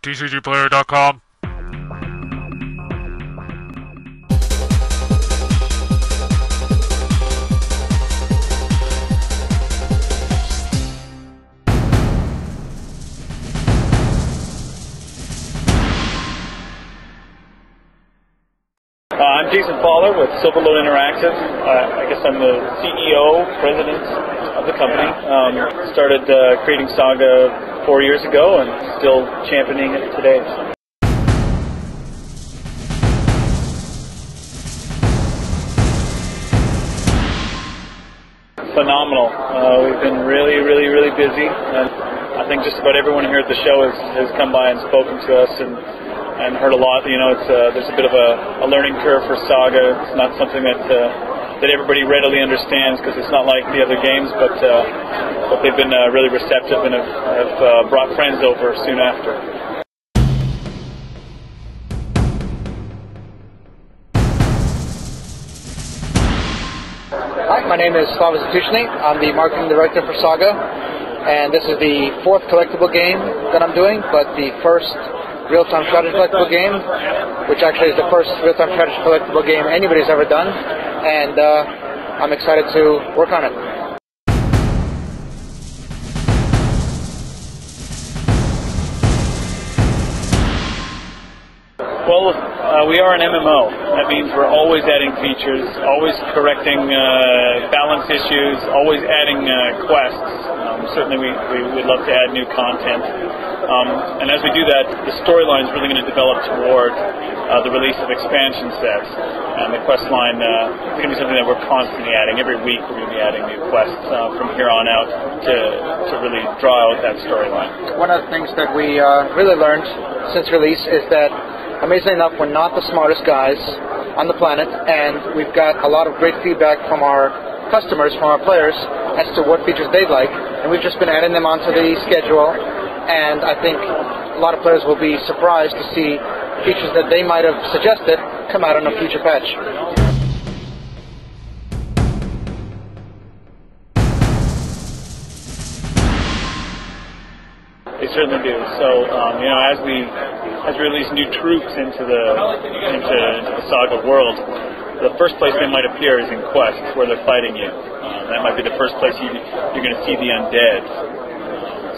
TCGplayer.com. I'm Jason Fowler with Silverlode Interactive. I guess I'm the CEO, president of the company. Started creating SAGA 4 years ago and still championing it today. Phenomenal. We've been really busy. And I think just about everyone here at the show has come by and spoken to us and heard a lot. You know, there's a bit of a learning curve for SAGA. It's not something that everybody readily understands because it's not like the other games, but they've been really receptive and have brought friends over soon after. Hi, my name is Slava Zatuchny. I'm the marketing director for SAGA, and this is the 4th collectible game that I'm doing, but the first real-time strategy collectible game, which actually is the first real-time strategy collectible game anybody's ever done, and I'm excited to work on it. Well, we are an MMO. That means we're always adding features, always correcting balance issues, always adding quests. Certainly we'd love to add new content. And as we do that, the storyline is really going to develop toward the release of expansion sets. And the quest line is going to be something that we're constantly adding. Every week we're going to be adding new quests from here on out to really draw out that storyline. One of the things that we really learned since release is that, amazingly enough, we're not the smartest guys on the planet, and we've got a lot of great feedback from our customers, from our players, as to what features they'd like, and we've just been adding them onto the schedule, and I think a lot of players will be surprised to see features that they might have suggested come out on a future patch. They certainly do. So, you know, as we release new troops into the SAGA world, the first place they might appear is in quests where they're fighting you. That might be the first place you're going to see the undead.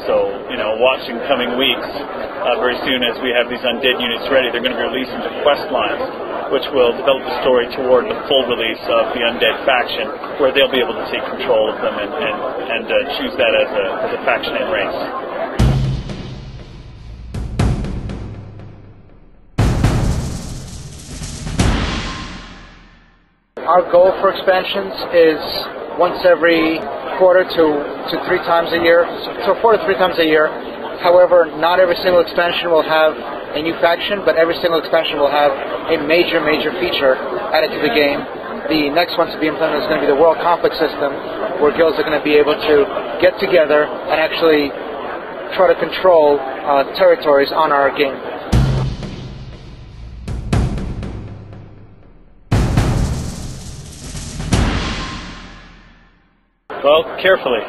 So, you know, watch in coming weeks. Very soon, as we have these undead units ready, they're going to be released into quest lines, which will develop the story toward the full release of the undead faction, where they'll be able to take control of them and choose that as a faction and race. Our goal for expansions is once every quarter to 3 times a year, so 4 to 3 times a year. However, not every single expansion will have a new faction, but every single expansion will have a major feature added to the game. The next one to be implemented is going to be the world conflict system, where guilds are going to be able to get together and actually try to control territories on our game. Well, carefully.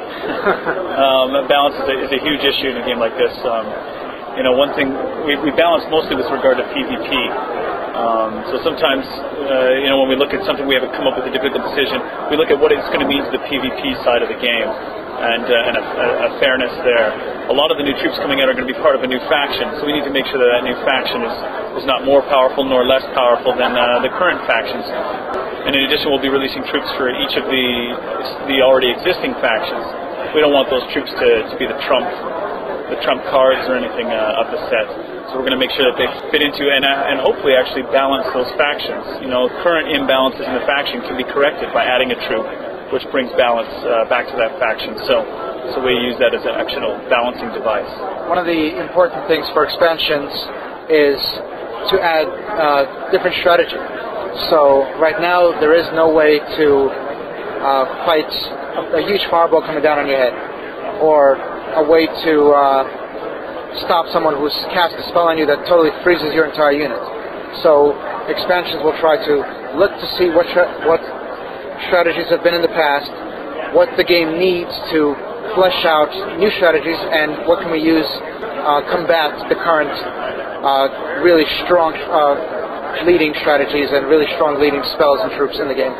Balance is a huge issue in a game like this. You know, one thing we balance mostly with regard to PvP. So sometimes, you know, when we look at something, we haven't come up with a difficult decision. We look at what it's going to mean to the PvP side of the game, and a fairness there. A lot of the new troops coming out are going to be part of a new faction, so we need to make sure that new faction is not more powerful nor less powerful than the current factions. And in addition, we'll be releasing troops for each of the already existing factions. We don't want those troops to be the trump cards or anything of the set. So we're going to make sure that they fit into and hopefully actually balance those factions. You know, current imbalances in the faction can be corrected by adding a troop, which brings balance back to that faction. So we use that as an actual balancing device. One of the important things for expansions is to add different strategy. So right now there is no way to fight a huge fireball coming down on your head, or a way to stop someone who's cast a spell on you that totally freezes your entire unit. So expansions will try to look to see what strategies have been in the past, what the game needs to flesh out new strategies, and what can we use combat the current really strong leading strategies and really strong leading spells and troops in the game.